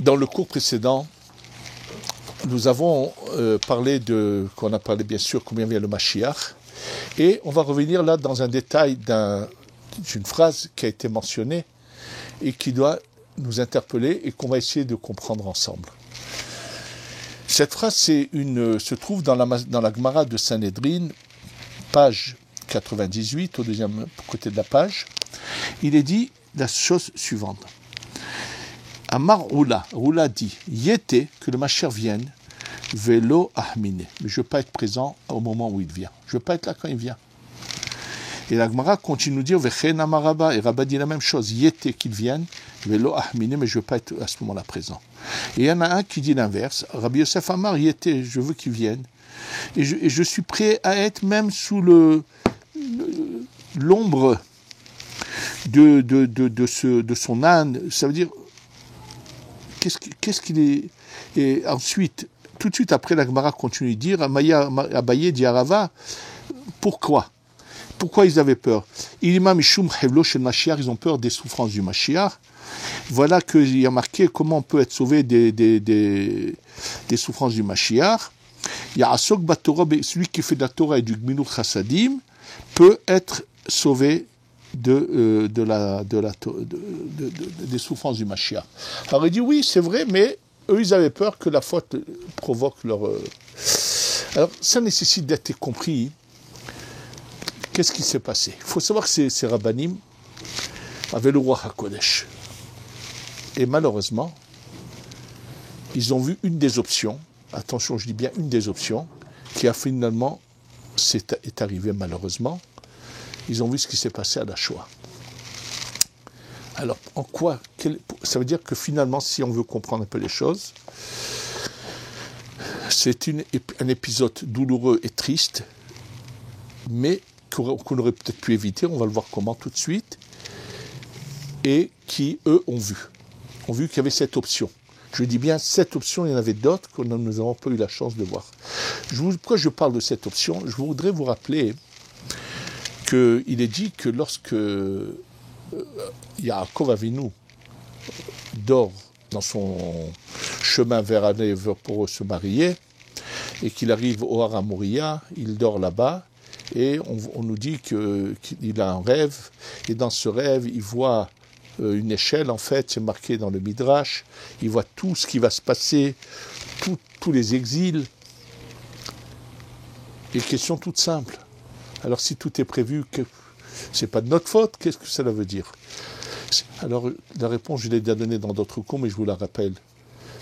Dans le cours précédent, nous avons qu'on a parlé bien sûr combien vient le Mashiach, et on va revenir là dans un détail d'une phrase qui a été mentionnée et qui doit nous interpeller et qu'on va essayer de comprendre ensemble. Cette phrase se trouve dans la Gemara de Sanhedrin, page 98, au deuxième côté de la page. Il est dit la chose suivante. Amar Roula dit, Yété, que le Mashiach vienne, Velo Ahmine, mais je ne veux pas être présent au moment où il vient. Je ne veux pas être là quand il vient. Et la Gemara continue de dire, Vechen Amaraba, et Rabba dit la même chose, Yété qu'il vienne, Velo Ahmine, mais je ne veux pas être à ce moment-là présent. Et il y en a un qui dit l'inverse, Rabbi Yosef Amar, Yété, je veux qu'il vienne, et je suis prêt à être même sous l'ombre de son âne, ça veut dire, qu'est-ce qu'il est. Et ensuite, tout de suite après, la Gemara continue de dire, Abaye dit à Rava, pourquoi ils avaient peur? Ils ont peur des souffrances du Mashiach. Voilà qu'il y a marqué comment on peut être sauvé des souffrances du Mashiach. Il y a Asok Batorah, celui qui fait de la Torah et du Gmilut Chassadim, peut être sauvé des souffrances du Mashiach. Alors il dit oui, c'est vrai, mais eux ils avaient peur que la faute provoque leur. Alors ça nécessite d'être compris. Qu'est-ce qui s'est passé? Il faut savoir que ces rabbanim avaient le roi HaKodesh. Et malheureusement, ils ont vu une des options, attention, je dis bien une des options, qui a finalement est arrivée malheureusement. Ils ont vu ce qui s'est passé à la Shoah. Alors, en quoi ça veut dire que finalement, si on veut comprendre un peu les choses, c'est un épisode douloureux et triste, mais qu'on aurait peut-être pu éviter, on va le voir comment tout de suite, et qui, eux, ont vu qu'il y avait cette option. Je dis bien cette option, il y en avait d'autres que nous n'avons pas eu la chance de voir. Pourquoi je parle de cette option? Je voudrais vous rappeler qu'il est dit que lorsque Yaakov Avinu dort dans son chemin vers Hané pour se marier, et qu'il arrive au Har Moriah, il dort là-bas, et on nous dit qu'il a un rêve, et dans ce rêve, il voit une échelle, en fait, c'est marqué dans le Midrash, il voit tout ce qui va se passer, tous les exils, et question toute simple. Alors si tout est prévu, que c'est pas de notre faute, qu'est-ce que cela veut dire? Alors la réponse, je l'ai déjà donnée dans d'autres cours, mais je vous la rappelle.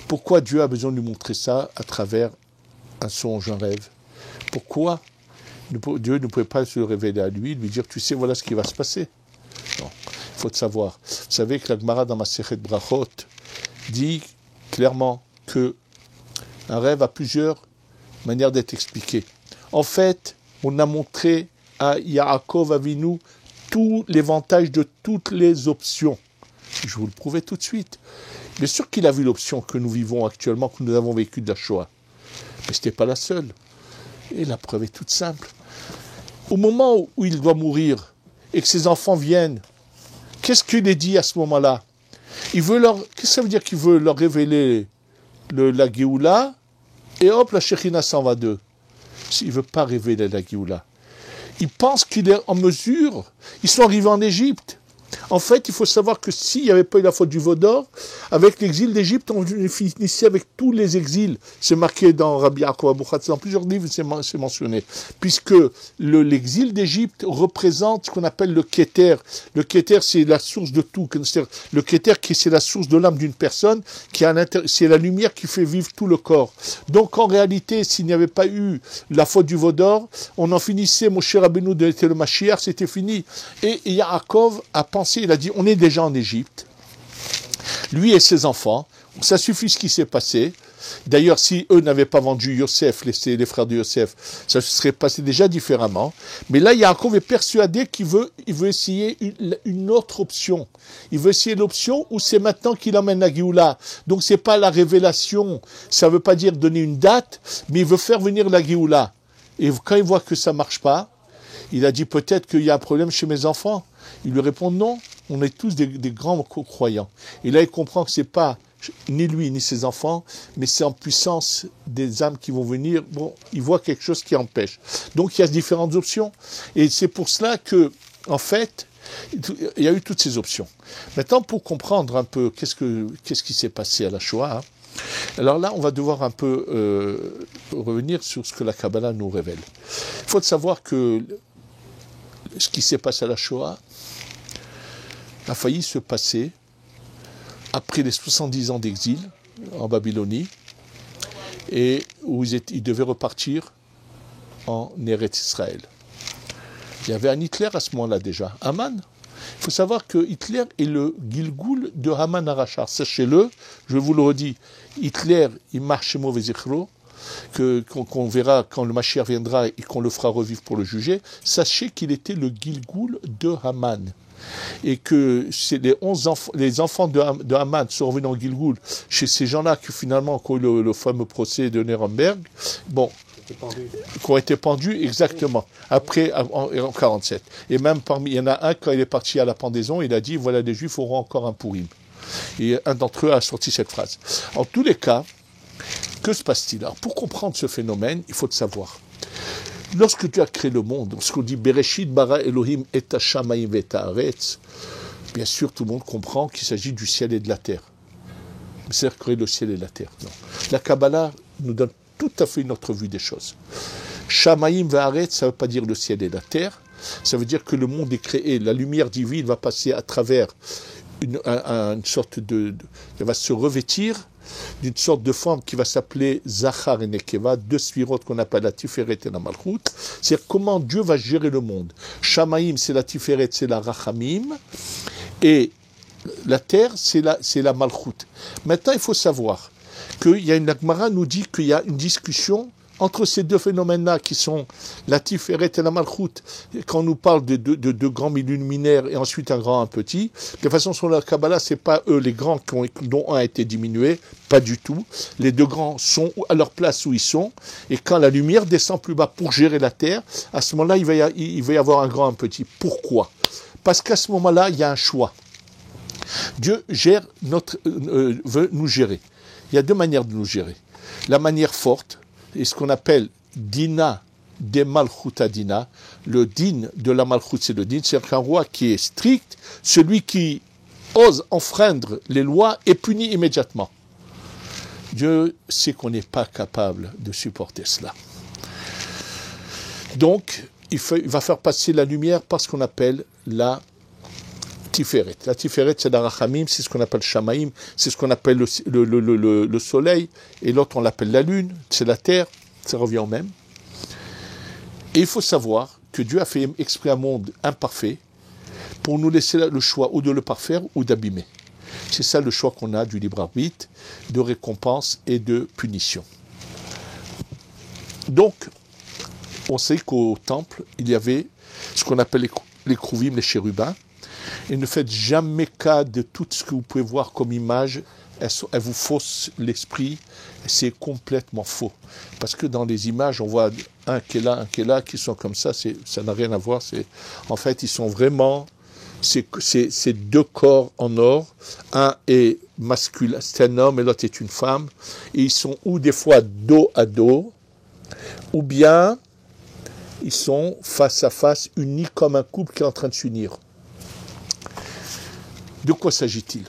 Pourquoi Dieu a besoin de nous montrer ça à travers un songe, un rêve? Pourquoi Dieu ne pouvait pas se révéler à lui dire, tu sais, voilà ce qui va se passer? Non, il faut le savoir. Vous savez que la Gemara dans Masechet Brachot dit clairement que un rêve a plusieurs manières d'être expliqué. En fait, on a montré à Yaakov Avinu tout l'éventail de toutes les options. Je vous le prouvais tout de suite. Bien sûr qu'il a vu l'option que nous vivons actuellement, que nous avons vécu de la Shoah. Mais ce n'était pas la seule. Et la preuve est toute simple. Au moment où il doit mourir et que ses enfants viennent, qu'est-ce qu'il est dit à ce moment-là? Qu'est-ce que ça veut dire qu'il veut leur révéler la Géoula et hop, la Shekhinah s'en va d'eux? Il ne veut pas révéler la Géoula. Il pense qu'il est en mesure. Ils sont arrivés en Égypte. En fait, il faut savoir que s'il n'y avait pas eu la faute du veau d'or, avec l'exil d'Égypte, on finissait avec tous les exils. C'est marqué dans Rabbi Yaakov Abuchatz, dans plusieurs livres, c'est mentionné. Puisque l'exil d'Égypte représente ce qu'on appelle le Keter. Le Keter, c'est la source de tout. C'est-à-dire, le Keter, c'est la source de l'âme d'une personne, c'est la lumière qui fait vivre tout le corps. Donc, en réalité, s'il n'y avait pas eu la faute du veau d'or, on en finissait, Moshe Rabbeinu était le Mashiach, c'était fini. Et Yaakov a pensé, il a dit, on est déjà en Égypte, lui et ses enfants, ça suffit ce qui s'est passé, D'ailleurs, si eux n'avaient pas vendu Yosef, les frères de Yosef, ça se serait passé déjà différemment. Mais là, Yaakov est persuadé qu'il veut essayer une autre option. Il veut essayer l'option où c'est maintenant qu'il emmène la Géoula. Donc c'est pas la révélation, ça veut pas dire donner une date, mais il veut faire venir la Géoula. Et quand il voit que ça marche pas, il a dit peut-être qu'il y a un problème chez mes enfants. Il lui répond non, on est tous des grands croyants. Et là, il comprend que c'est pas ni lui ni ses enfants, mais c'est en puissance des âmes qui vont venir. Bon, il voit quelque chose qui empêche. Donc il y a différentes options. Et c'est pour cela que, en fait, il y a eu toutes ces options. Maintenant, pour comprendre un peu qu'est-ce qui s'est passé à la Shoah, alors là, on va devoir un peu revenir sur ce que la Kabbalah nous révèle. Il faut savoir que ce qui s'est passé à la Shoah a failli se passer après les 70 ans d'exil en Babylonie, et où ils devaient repartir en Eretz Israël. Il y avait un Hitler à ce moment-là déjà, Haman. Il faut savoir que Hitler est le Gilgoul de Haman Arachar. Sachez-le, je vous le redis, Hitler, il marche mauvais zichro, qu'on verra quand le Mashiach viendra et qu'on le fera revivre pour le juger. Sachez qu'il était le Gilgoul de Haman. Et que c'est les enfants de Haman sont revenus en Gilgoul chez ces gens-là qui finalement ont eu le fameux procès de Nuremberg. Bon, qui ont été pendus, exactement, après, en 47. Et même parmi, il y en a un, quand il est parti à la pendaison, il a dit, voilà, les Juifs auront encore un Pourim. Et un d'entre eux a sorti cette phrase. En tous les cas, que se passe-t-il? Alors, pour comprendre ce phénomène, il faut le savoir. Lorsque Dieu a créé le monde, lorsqu'on dit Bereshit bara Elohim et hashamayim et haaretz, bien sûr, tout le monde comprend qu'il s'agit du ciel et de la terre. C'est-à-dire créer le ciel et la terre. Non. La Kabbalah nous donne tout à fait une autre vue des choses. Shamayim ve'aretz, ça ne veut pas dire le ciel et la terre, ça veut dire que le monde est créé, la lumière divine va passer à travers une sorte elle va se revêtir d'une sorte de forme qui va s'appeler Zachar et Nekeva, deux sphirotes qu'on appelle la Tiferet et la Malchut. C'est comment Dieu va gérer le monde. Shamayim, c'est la Tiferet, c'est la Rachamim, et la terre, c'est la Malchut. Maintenant, il faut savoir qu'il y a la Gemara nous dit qu'il y a une discussion entre ces deux phénomènes-là qui sont la Tiferet et la Malchut, quand on nous parle de deux grands luminaires et ensuite un grand, un petit, de toute façon sur la Kabbalah, c'est pas eux les grands dont un a été diminué, pas du tout. Les deux grands sont à leur place où ils sont, et quand la lumière descend plus bas pour gérer la terre, à ce moment-là, il va y avoir un grand, un petit. Pourquoi? Parce qu'à ce moment-là, il y a un choix. Dieu veut nous gérer. Il y a deux manières de nous gérer. La manière forte, et ce qu'on appelle Dina de Malchuta Dina, le din de la Malchut, c'est le din, c'est un roi qui est strict, celui qui ose enfreindre les lois est puni immédiatement. Dieu sait qu'on n'est pas capable de supporter cela. Donc, il va faire passer la lumière par ce qu'on appelle la Tiferet. La Tiferet, c'est la Rachamim, c'est ce qu'on appelle Shamaim, c'est ce qu'on appelle le soleil, et l'autre on l'appelle la lune, c'est la terre, ça revient au même. Et il faut savoir que Dieu a fait exprès un monde imparfait pour nous laisser le choix ou de le parfaire ou d'abîmer. C'est ça le choix qu'on a du libre arbitre, de récompense et de punition. Donc, on sait qu'au temple, il y avait ce qu'on appelle les krouvim, les chérubins. Et ne faites jamais cas de tout ce que vous pouvez voir comme image. Elles vous faussent l'esprit. C'est complètement faux. Parce que dans les images, on voit un qui est là, qui sont comme ça. Ça n'a rien à voir. En fait, ils sont vraiment... C'est deux corps en or. Un est masculin, c'est un homme, et l'autre est une femme. Et ils sont ou des fois dos à dos, ou bien ils sont face à face, unis comme un couple qui est en train de s'unir. De quoi s'agit-il?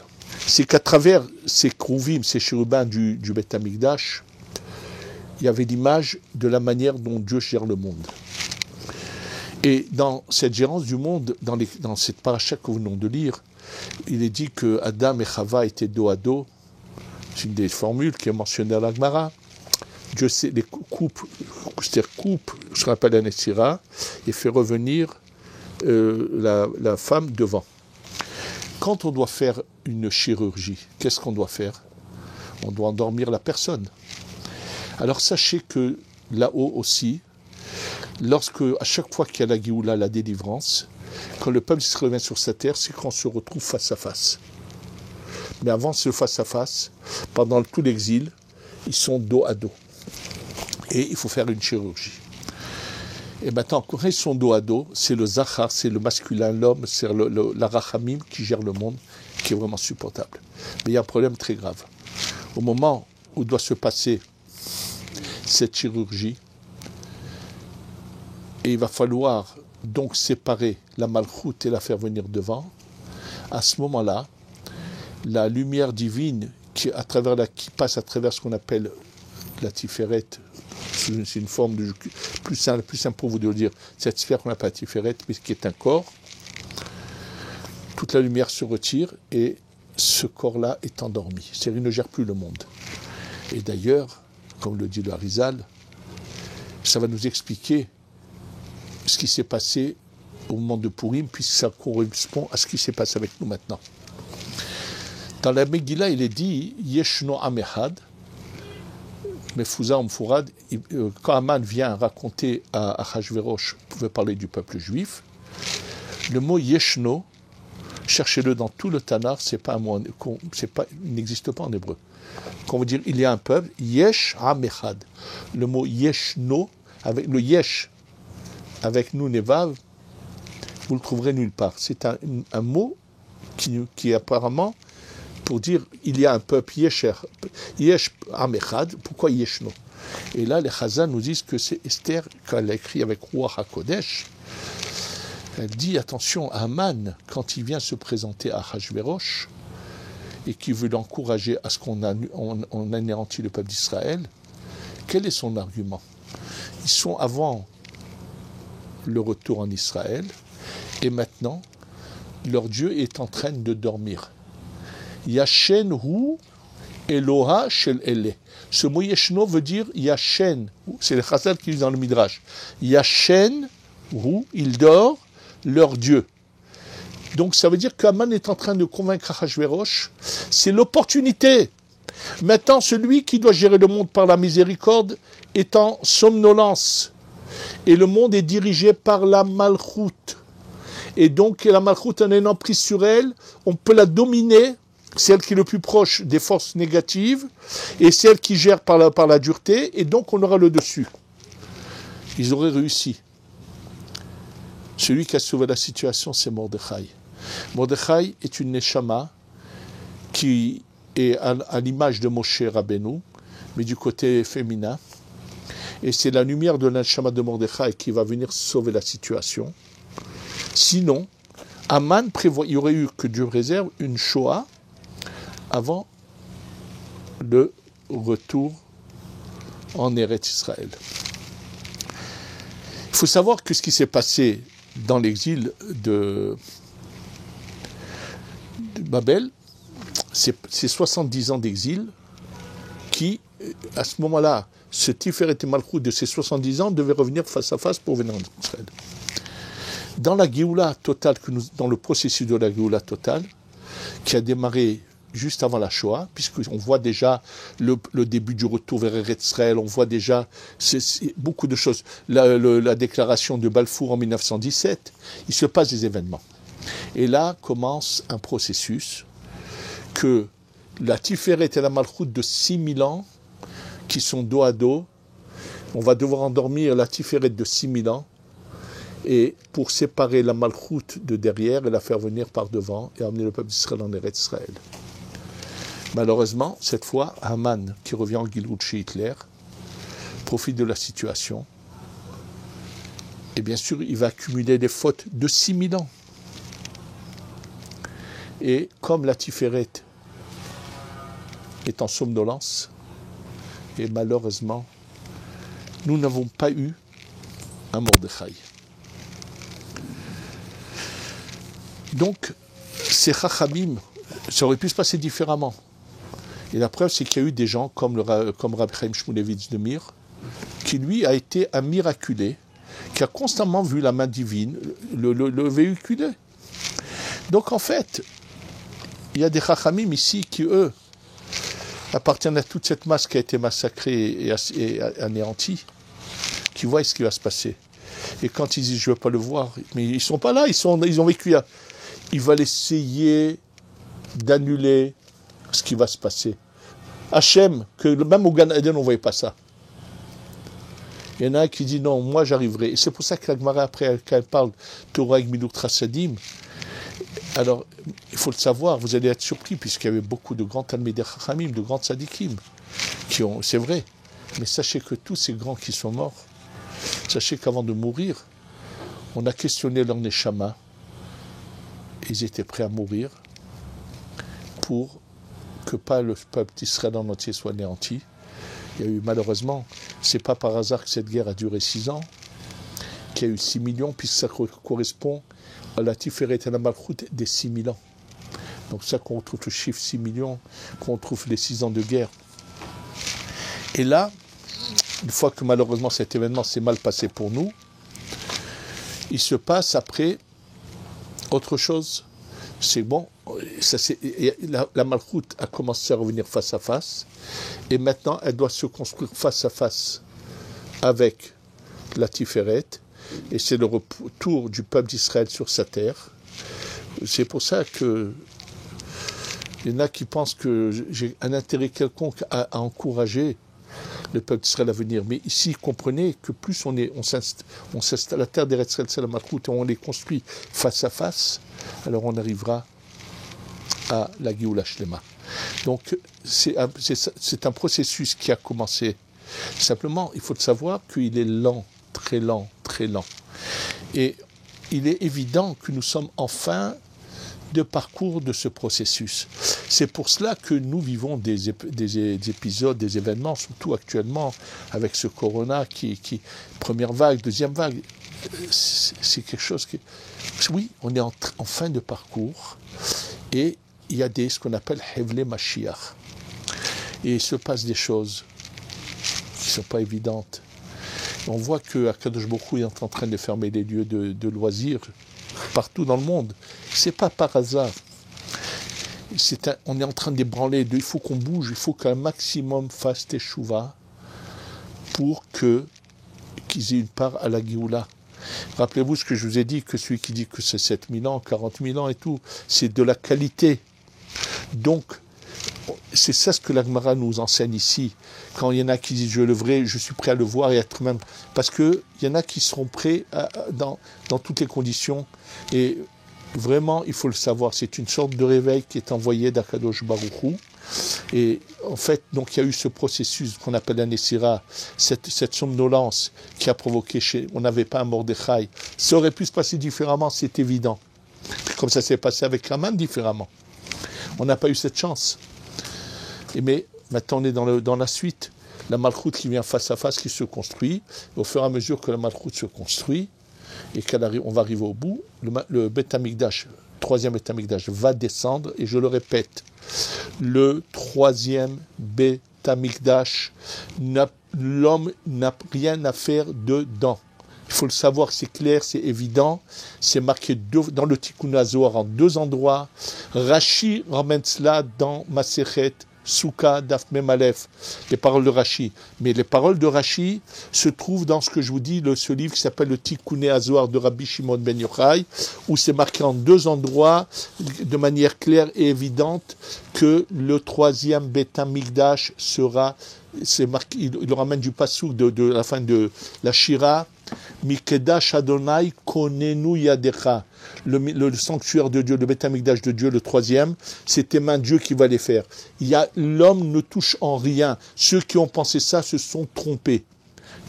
C'est qu'à travers ces krouvim, ces chérubins du Beth Amikdash, il y avait l'image de la manière dont Dieu gère le monde. Et dans cette gérance du monde, dans cette paracha que nous venons de lire, il est dit que Adam et Chava étaient dos à dos. C'est une des formules qui est mentionnée à la Gemara. Dieu sait, les coupe, ce qu'on appelle la Netzira, et fait revenir la femme devant. Quand on doit faire une chirurgie, qu'est-ce qu'on doit faire? On doit endormir la personne. Alors sachez que là-haut aussi, à chaque fois qu'il y a la Géoula, la délivrance, quand le peuple se revient sur sa terre, c'est qu'on se retrouve face à face. Mais avant ce face à face, pendant tout l'exil, ils sont dos à dos. Et il faut faire une chirurgie. Et maintenant, quand ils sont dos à dos, c'est le Zachar, c'est le masculin, l'homme, c'est la Rachamim qui gère le monde, qui est vraiment supportable. Mais il y a un problème très grave. Au moment où doit se passer cette chirurgie, et il va falloir donc séparer la Malchoute et la faire venir devant, à ce moment-là, la lumière divine qui passe à travers ce qu'on appelle la Tiferet, c'est une forme de plus simple pour vous de le dire, cette sphère qu'on appelle la Tiferet, mais qui est un corps, toute la lumière se retire et ce corps-là est endormi. C'est-à-dire qu'il ne gère plus le monde. Et d'ailleurs, comme le dit le Harizal, ça va nous expliquer ce qui s'est passé au moment de Purim, puisque ça correspond à ce qui s'est passé avec nous maintenant. Dans la Megillah, il est dit Yeshno Amehad, Mefouza Amfourad, quand Aman vient raconter à Achashverosh, pouvait parler du peuple juif, le mot Yeshno, cherchez-le dans tout le Tanakh, il n'existe pas en hébreu. Quand on veut dire il y a un peuple, Yesh Amechad. Le mot Yeshno, avec le Yesh, avec nous Nevav, vous le trouverez nulle part. C'est un mot qui est apparemment pour dire il y a un peuple Yesh Amechad. Pourquoi Yeshno? Et là, les Chazal nous disent que c'est Esther, quand elle a écrit avec Ruach HaKodesh, elle dit attention à Aman, quand il vient se présenter à Achashverosh et qui veut l'encourager à ce qu'on anéantit le peuple d'Israël, quel est son argument? Ils sont avant le retour en Israël et maintenant leur Dieu est en train de dormir. Yashen hu Eloha shel ele. Ce mot Yeshno veut dire Yashen, c'est le Chazal qui dit dans le Midrash. Yashen hu, il dort, leur Dieu. Donc ça veut dire qu'Aman est en train de convaincre Achashverosh, c'est l'opportunité. Maintenant, celui qui doit gérer le monde par la miséricorde est en somnolence. Et le monde est dirigé par la Malchoute. Et donc la Malchoute, en ayant prise sur elle, on peut la dominer, celle qui est le plus proche des forces négatives, et celle qui gère par la dureté, et donc on aura le dessus. Ils auraient réussi. Celui qui a sauvé la situation, c'est Mordechai. Mordechai est une Neshama qui est à l'image de Moshe Rabbeinu, mais du côté féminin. Et c'est la lumière de la Neshama de Mordechai qui va venir sauver la situation. Sinon, Aman prévoit, il y aurait eu, que Dieu réserve, une Shoah avant le retour en Eretz Israël. Il faut savoir que ce qui s'est passé dans l'exil de Babel, c'est 70 ans d'exil qui, à ce moment-là, ce Tiferet et Malchut de ces 70 ans devait revenir face à face pour venir en Israël. Dans la Géoula totale, dans le processus de la Géoula totale, qui a démarré juste avant la Shoah, puisqu'on voit déjà le début du retour vers Eretz Israël, on voit déjà beaucoup de choses. La déclaration de Balfour en 1917, il se passe des événements. Et là commence un processus que la Tiferet et la Malchut de 6000 ans, qui sont dos à dos, on va devoir endormir la Tiferet de 6000 ans, et pour séparer la Malchut de derrière et la faire venir par devant et amener le peuple d'Israël en Eretz Israël. Malheureusement, cette fois, Haman, qui revient en Gilout chez Hitler, profite de la situation. Et bien sûr, il va accumuler des fautes de 6000 ans. Et comme la Tiferet est en somnolence, et malheureusement, nous n'avons pas eu un Mordechai. Donc, ces Chachamim, ça aurait pu se passer différemment. Et la preuve, c'est qu'il y a eu des gens comme Rabbi Chaim Shmulevitz de Mir, qui lui a été un miraculé, qui a constamment vu la main divine le véhiculer. Donc en fait, il y a des Chachamim ici qui, eux, appartiennent à toute cette masse qui a été massacrée et anéantie, qui voient ce qui va se passer. Et quand ils disent « je ne veux pas le voir », mais ils ne sont pas là, ils ont vécu là. Ils veulent essayer d'annuler ce qui va se passer. Hachem, que même au Gan Eden, on ne voyait pas ça. Il y en a un qui dit non, moi j'arriverai. Et c'est pour ça que la Gemara, après, quand elle parle Torah Gmilut Trasadim, alors il faut le savoir, vous allez être surpris, puisqu'il y avait beaucoup de grands Talmidei Chachamim, de grands tzadikim, c'est vrai, mais sachez que tous ces grands qui sont morts, sachez qu'avant de mourir, on a questionné leur neshama, ils étaient prêts à mourir pour que pas le peuple d'Israël en entier soit anéanti. Il y a eu malheureusement, c'est pas par hasard que cette guerre a duré 6 ans, qu'il y a eu 6 millions, puisque ça correspond à la Tiferet et la Malchut des 6 000 ans. Donc ça qu'on retrouve le chiffre 6 millions, qu'on retrouve les 6 ans de guerre. Et là, une fois que malheureusement cet événement s'est mal passé pour nous, il se passe après autre chose. C'est bon, la Malchut a commencé à revenir face à face, et maintenant elle doit se construire face à face avec la Tiferet, et c'est le retour du peuple d'Israël sur sa terre. C'est pour ça que il y en a qui pensent que j'ai un intérêt quelconque à encourager le peuple d'Israël à venir. Mais ici, comprenez que plus on s'installe la terre d'Eretz Israël, c'est la Malchut, et on les construit face à face, alors on arrivera à la Géoula Shlema. Donc, c'est un processus qui a commencé. Simplement, il faut savoir qu'il est lent, très lent, très lent. Et il est évident que nous sommes en fin de parcours de ce processus. C'est pour cela que nous vivons des épisodes, des événements, surtout actuellement avec ce corona qui première vague, deuxième vague. C'est quelque chose qui... Oui, on est en fin de parcours et il y a ce qu'on appelle Hevle Mashiach. Et il se passe des choses qui ne sont pas évidentes. On voit que Akadosh Baruch Hu est en train de fermer les lieux de loisirs partout dans le monde. C'est pas par hasard. On est en train d'ébranler. Il faut qu'on bouge. Il faut qu'un maximum fasse teshuva pour qu'ils aient une part à la Géoula. Rappelez-vous ce que je vous ai dit, que celui qui dit que c'est 7000 ans, 40 000 ans et tout, c'est de la qualité. Donc, c'est ça ce que la Gemara nous enseigne ici. Quand il y en a qui disent je le vrai, je suis prêt à le voir et être même... Parce qu'il y en a qui seront prêts dans toutes les conditions. Et vraiment, il faut le savoir, c'est une sorte de réveil qui est envoyé d'Akadosh Baruch Hu. Et en fait, donc il y a eu ce processus qu'on appelle la Nessira, cette somnolence qui a provoqué on n'avait pas un Mordechai. Ça aurait pu se passer différemment, c'est évident. Comme ça s'est passé avec Haman différemment. On n'a pas eu cette chance. Mais maintenant on est dans la suite. La Malchut qui vient face à face, qui se construit. Au fur et à mesure que la Malchut se construit et on va arriver au bout, le Beth Amikdash, troisième Beth Amikdash, va descendre. Et je le répète, le troisième Beth Amikdash, l'homme n'a rien à faire dedans. Il faut le savoir, c'est clair, c'est évident. C'est marqué dans le Tikkun HaZohar en 2 endroits. Rashi ramène cela dans Masechet Souka Daf Mem Aleph, les paroles de Rashi. Mais les paroles de Rashi se trouvent dans ce que je vous dis, ce livre qui s'appelle le Tikkun HaZohar de Rabbi Shimon Ben Yochai, où c'est marqué en 2 endroits, de manière claire et évidente, que le troisième Beth Amikdash sera, c'est marqué, il ramène du passouk de la fin de la Shira, Mikedash Adonai Konenu Yadecha, le sanctuaire de Dieu, le Beth Amikdash de Dieu, le troisième, c'est tes mains Dieu qui va les faire. L'homme ne touche en rien. Ceux qui ont pensé ça se sont trompés.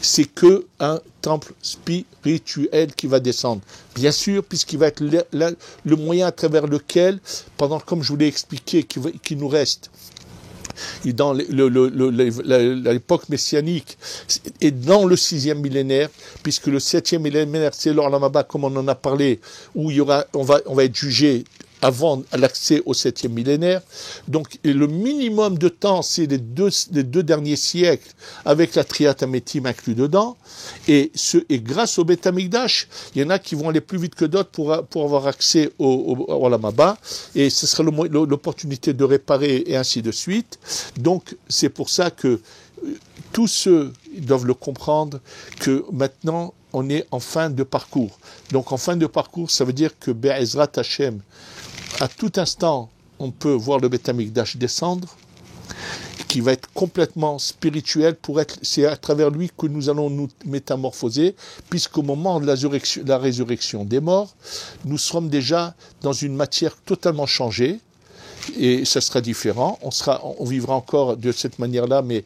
C'est que un temple spirituel qui va descendre. Bien sûr, puisqu'il va être le moyen à travers lequel, comme je vous l'ai expliqué, qui nous reste, et dans l'époque messianique et dans le 6e millénaire, puisque le 7e millénaire c'est l'Olam Haba, comme on en a parlé, où on va être jugé avant l'accès au 7e millénaire. Donc le minimum de temps, c'est les deux derniers siècles, avec la Triat Hametim inclus dedans. Et grâce au Beth Amikdash, il y en a qui vont aller plus vite que d'autres pour avoir accès au Olam Haba. Et ce sera l'opportunité de réparer et ainsi de suite. Donc c'est pour ça que tous ceux doivent le comprendre, que maintenant on est en fin de parcours. Donc en fin de parcours, ça veut dire que Be'ezrat Hashem, à tout instant, on peut voir le Beth Amikdash descendre, qui va être complètement spirituel, c'est à travers lui que nous allons nous métamorphoser, puisqu'au moment de la résurrection des morts, nous serons déjà dans une matière totalement changée, et ça sera différent, on vivra encore de cette manière-là, mais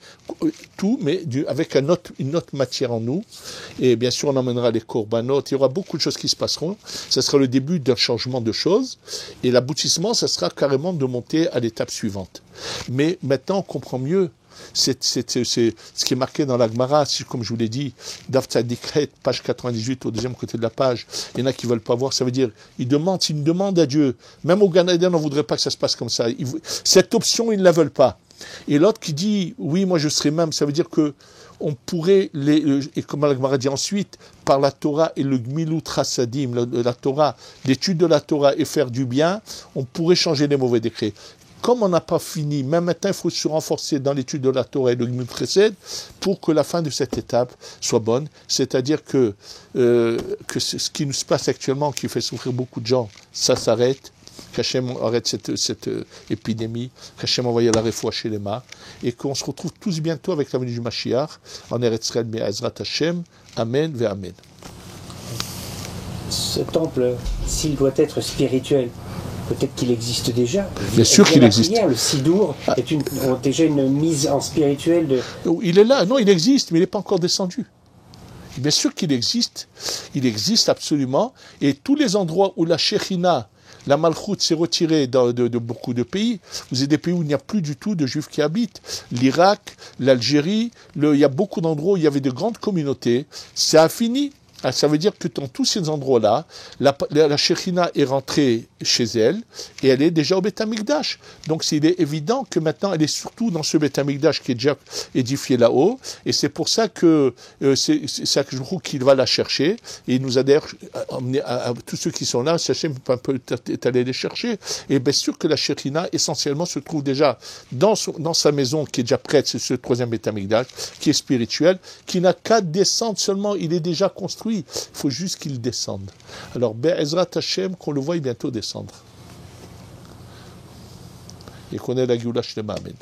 avec une autre matière en nous, et bien sûr on emmènera les corbanotes, il y aura beaucoup de choses qui se passeront, ça sera le début d'un changement de choses, et l'aboutissement, ça sera carrément de monter à l'étape suivante. Mais maintenant on comprend mieux, c'est ce qui est marqué dans la Gemara, comme je vous l'ai dit, Daf Tzadikhet, page 98, au deuxième côté de la page. Il y en a qui ne veulent pas voir, ça veut dire, c'est une demande à Dieu. Même au Gan Eden, on ne voudrait pas que ça se passe comme ça. Cette option, ils ne la veulent pas. Et l'autre qui dit, oui, moi je serai même, ça veut dire que on pourrait, et comme la Gemara dit ensuite, par la Torah et le Gmilut Chassadim, la Torah, l'étude de la Torah et faire du bien, on pourrait changer les mauvais décrets. Comme on n'a pas fini, même maintenant, il faut se renforcer dans l'étude de la Torah et le Gmilut Chesed pour que la fin de cette étape soit bonne. C'est-à-dire que ce qui nous se passe actuellement, qui fait souffrir beaucoup de gens, ça s'arrête. Qu'Hachem arrête cette épidémie, qu'Hachem envoie la réfoua chez les mains, et qu'on se retrouve tous bientôt avec la venue du Mashiach, en Eretz Israël, Be'ezrat Hashem. Amen, ve Amen. Ce temple, s'il doit être spirituel, peut-être qu'il existe déjà. Bien sûr qu'il existe. Le Sidour est déjà une mise en spirituel de... Il est là, non, il existe, mais il n'est pas encore descendu. Bien sûr qu'il existe, il existe absolument, et tous les endroits où la Shekhinah, la Malchout s'est retirée de beaucoup de pays. Vous avez des pays où il n'y a plus du tout de Juifs qui habitent. L'Irak, l'Algérie, il y a beaucoup d'endroits où il y avait de grandes communautés. Ça a fini. Ça veut dire que dans tous ces endroits-là, la Shekhinah est rentrée chez elle et elle est déjà au Beth Amikdash. Donc il est évident que maintenant elle est surtout dans ce Beth Amikdash qui est déjà édifié là-haut, et c'est pour ça que c'est qu'il va la chercher, et il nous a d'ailleurs emmené à tous ceux qui sont là, Hachem peut aller les chercher, et bien sûr que la Shekhinah essentiellement se trouve déjà dans sa maison qui est déjà prête, c'est ce troisième Beth Amikdash qui est spirituel, qui n'a qu'à descendre seulement, il est déjà construit. Il faut juste qu'il descende. Alors, Be'ezrat Hashem, qu'on le voie bientôt descendre. Et qu'on ait la Géoula Shlema. Amen.